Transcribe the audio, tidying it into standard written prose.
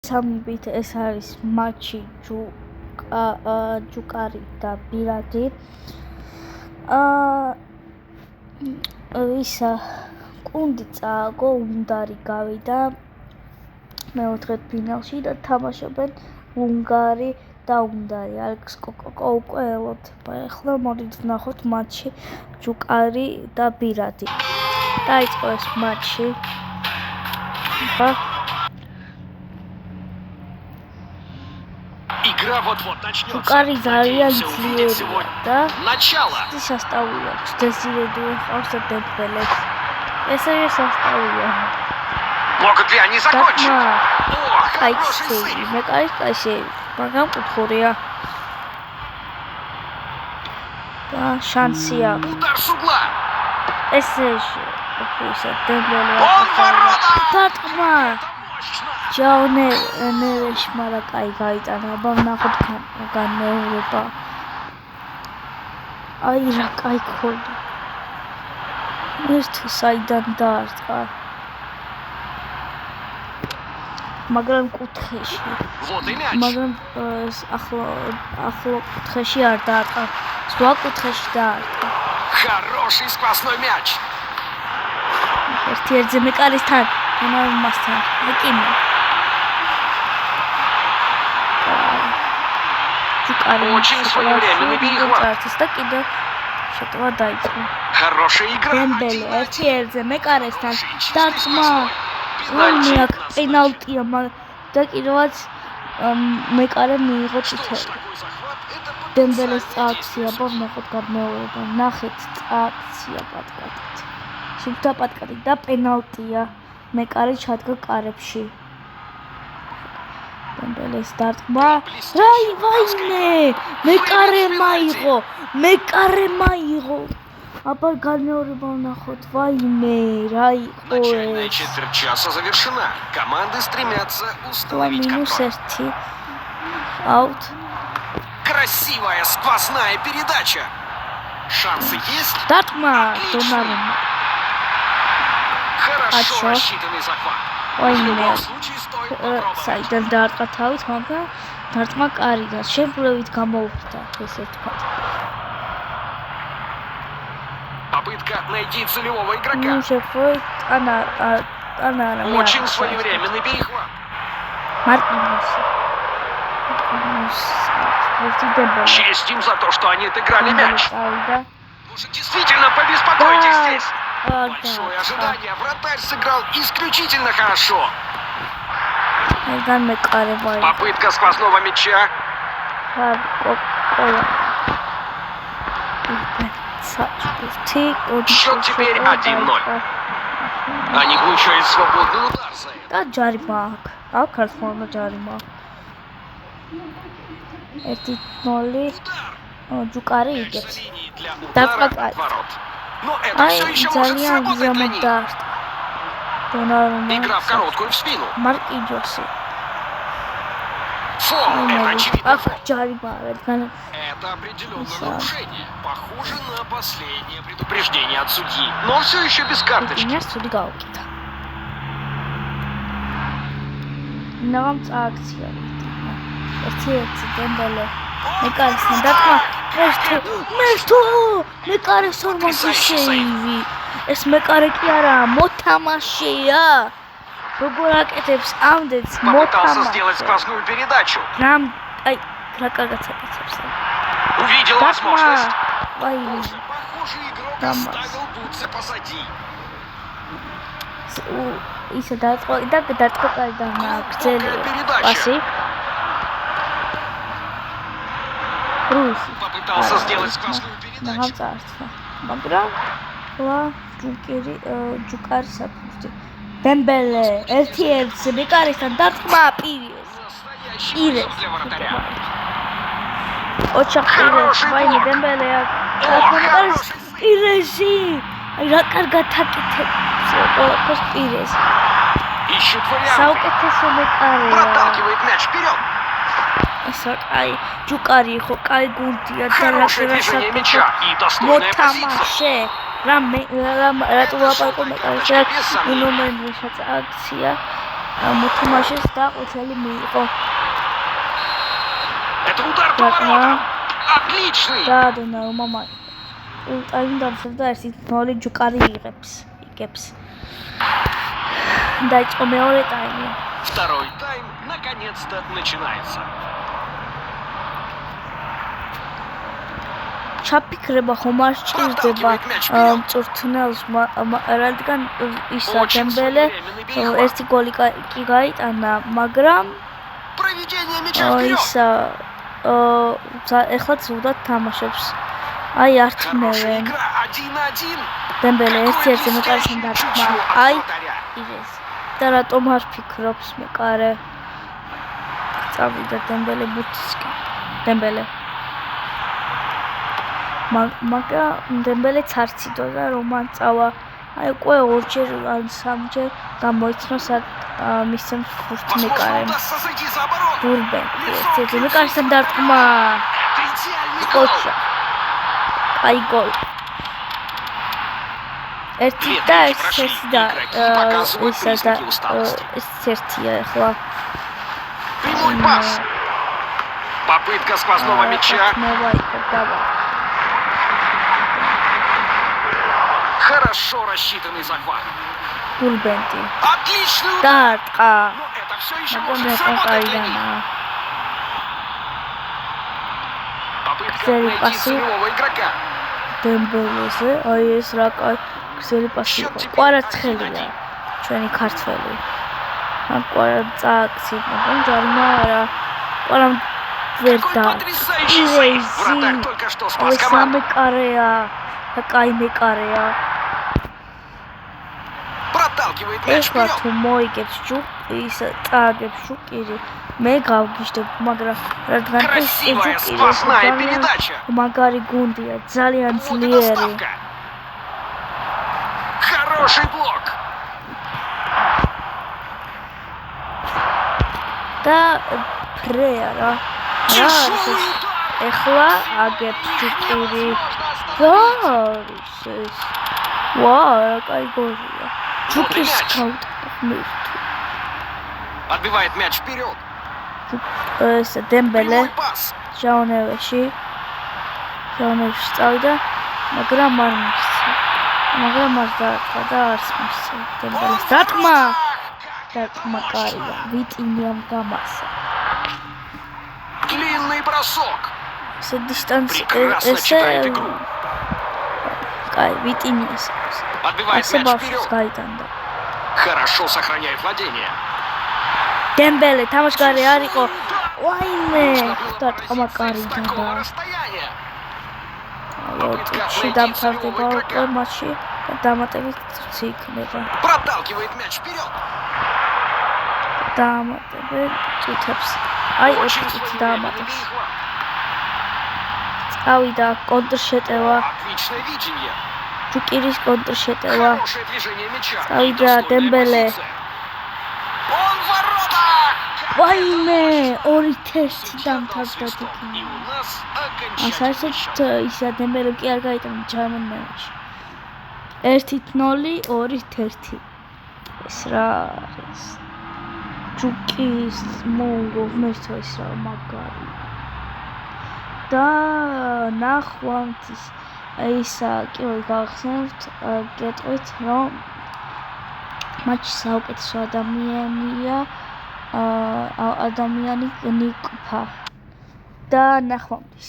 სამებით ეს არის მატჩი ჯუკარი და ბირადი. ვისა კუნდი წააგო უნდარი გავიდა მეოთხედფინალში და თამაშობენ უნგარი და უნდარი. ალექს კოკოკო უკვე ელოდება. ახლა მოდით ვნახოთ მატჩი ჯუკარი და ბირადი. დაიწყო ეს მატჩი. Игра вот-вот начнется. ჯუკარი ძალიან ძლიერია და Начало. სასტავი აქვს. დეზირედუ ყავს და დემბელე. ესე სასტავია. Могут ли они закончить? О, хороший კაი, сейв. მე კაი, მაგრამ კუთხურია. და შანსი აქვს. Удар с угла. ესე ოფისა დემბელე. Он ворота. დატყმა. Мощно. ჯაუნე ნერეშმარა კაი გაიტანა. აბა ვნახოთ განმეორება. აი რა კაი ქონდა. ერთი საიდან დაარტყა. მაგრამ კუთხეში. Вот и мяч. მაგრამ ახლო კუთხეში არ დაარტყა. სხვა კუთხეში დაარტყა. Хороший сквозной мяч. ერთ-ერთზე მეკარისთან, მონარმასთან. ეკიმა. Очень своевременный перехват. და კიდე შეტყვა დაიწყო. Хорошая игра. დემბელე ერთ-ერთზე მეკარისთან დარტყმა. ვინმე აქ პენალტია და კიდევაც მეკარე მიიღო წითელი. დემბელეს წააქცია, ვნახოთ გამეორება. ნახეთ წააქცია პატკატით. შიგდა პატკატით და პენალტია. მეკარე ჩადგა კარებში. დემბელეს დარტყმა. ვაიმე! მეკარე მაიღო. აბა გამეორება ვნახოთ. ვაიმე, რა იყო Начальная ეს? четверть часа завершена. Команды стремятся установить -1 контроль. аут. Красивая сквозная передача. Шансы есть? დარტყმა Отлично. დონარუმა. Хорошо Ачо? рассчитанный захват. В Ой, любом нет. случае стоит попробовать. საიდან დაარტყა თავით, მაგრამ დარტყმა კარგია. შემკვლევით გამოუხდა ესე თქვა. Попытка найти целевого игрока. შეფროით Очень своевременный перехват. მარტინესი. Честь им за то, что они отыграли мяч. წავიდა. Может, действительно побеспокойтесь Да. здесь. Большое ожидание. Вратарь сыграл исключительно хорошо. ეგან მეკარება იყო. Попытка сквозного мяча. Счет теперь 1-0. Они получают свободный удар за это. და ჯარიმა აქ ხალხმა ჯარიმა 1-0 ჯუკარი იგებს С линии для Дартма удара кайф. от ворот. Но это აი все еще может ძალიან сработать для ზემოთ них. დაარტყა დონარუმა Игра в короткую в спину. მარკიჯოსი Фол. Это очевидно აქ фол. ჯარიმა რადგან Это определенно Исаак. нарушение. Похоже на последнее предупреждение от судьи. Но все еще без карточки. იმას თუდი გავუკიდა ნამ წააქცია ერთ-ერთი დემბელე მეკარისთან დარტყმა მერტო მეკარის ორმოგი შეივი ეს მეკარე კი არა მოთამაშეა როგორ აკეთებს ამდენს Попытался сделать მოთამაშე сквозную передачу. რამ აი რა კარგად აკეთებს Увидел возможность. აი Похоже, игрок Там. оставил бутсы позади. ისე დაწყო და დაწყო კაიდან გრძელი პასი რუსი Попытался сделать сквозную მაგრამ передачу. წაართვა მაგრამ ლა ჯუკარი საფუსტი დემბელე ერთ-ერთზე მეკარისთან დარტყმა პირეს Настоящий вызов для вратаря. ოჩახირეს ვაინი დემბელე აკეთებს პირეში აი რა კარგად აკეთებს ყველაფერს პირეს Ищут варианты. საუკეთესო მეკარეა Проталкивает мяч вперед. ესა აი ჯუკარი ხო კაი გუნდია და Хорошее движение мяча и достойная позиция. მოთამაშე რატო ვაპარკო მეკარე ნომერში აქცია მოთამაშეს და ყვითელი მიიღო. Это удар по Ладно. воротам. Отличный. და დონარუმა ტაიმი დამთავრდა 1-0 ჯუკარი იღებს. დაიწყო მეორე ტაიმი. Второй тайм наконец-то начинается. ჩაფიქრება ხომ არ სჭირდება მწვრთნელს, რადგან ისა დემბელე ერთი გოლი კი გაიტანა, მაგრამ Проведение мяча вперед. ისა ეხლა ზუსტად თამაშობს. აი არ Хорошая თმევენ. игра. 1-1. დემბელე Какой ერთ-ერთი მეკარის блестящий დარტყმა. чучу от აი вратаря. იღეს. და რატომ არ ფიქრობს მეკარე? წავიდა დემბელე ბუთისკენ. დემბელე. მაგრამ დემბელეც არ ციდო და რომ ან წავა. აი უკვე ორჯერ ან სამჯერ გამოიცნო მისცემ ფურთ Возможно, მეკარემ. удастся зайти за оборону. ბურბენ. ერთი მეკარისთან დარტყმა. Это идеальный гол. კოჩა. აი გოლ. ერთი და ეს და ისა და ეს ერთია ახლა. Прямой пас. Попытка сквозного мяча. Хорошо рассчитанный захват. ბურბენდი. Отличный удар. დარტყა. Но это все еще მაგრამ может сработать для них. კაიდანა. Попытка Целый найти пасу. целевого игрока. დემბელეზე, აი ეს რა კაი გზელი პასი იყო. კვარაცხელია. ჩვენი ქართველი. ან კვარა წააქცია, მაგრამ ჯარმა არა. კვარა ვერ Какой და. потрясающий сейв. Вратарь только что спас ეს команду. მეკარეა. და კაი მეკარეა. Проталкивает мяч ეხლა вперед. თუ მოიგებს ის წააგებს შუკირი, მე გავგიშდებ, მაგრამ რადგან ეს Красивая ჯუკირი сквозная передача. მაგარი გუნდია, ძალიან Вот и ძლიერი. доставка. Хороший блок. და ფრეა რა. Тяжелый удар. ეხლა აგებს ჯუკირი. Возможно, და остановиться. არის ეს. ვაა, რა кай გოლია. ჯუკის мяч. გაუტყმირ. Отбивает мяч вперед. ეს დემბელე Прямой пас. ჟაუნევში წავიდა, მაგრამ არ მისცა. მაგრამ არ დაარტყა და არც მისცა. დემბელეს დარტყმა. დარტყმა კარია. ვიტინიამ გამასა. Длинный бросок. ესე დისტანცი Прекрасно ესე читает игру. კაი ვიტინიას Отбивает ასე мяч ბავშვს вперед. გაიტანდა. Хорошо сохраняет владение. დემბელე თამაშგარი არ იყო. ვაიმე Нужно было დარტყმა поразиться კარი с და такого расстояния. ოთხში დამთავრდება უკვე მატჩი და დამატებით წუთი იქნება. Проталкивает мяч вперед. დამატებენ წუთებს. აი Очень 4 წუთი своевременно დამატებს. перехват. წავიდა კონტრშეტევა, Отличное видение. ჯუკირის კონტრშეტევა. Хорошее движение мяча. Წავიდა Достойная დემბელე. позиция. Он в воротах. ვაიმე 2-1 დამთავრდა И თქმა. у нас А окончательный საერთოდ счет. ისა დემბელე კი არ გაიტანა ჩამონმევაში. 1-0, 2-1. ეს რა არის? ჯუკის მონგო მერცოს რა მაგარი. და ნახვამთის ისა კიდევ გავხსენებთ გეტყვით რომ მატჩის საუკეთესო ადამიანია ადამიანი ნიკფა და ნახვამთის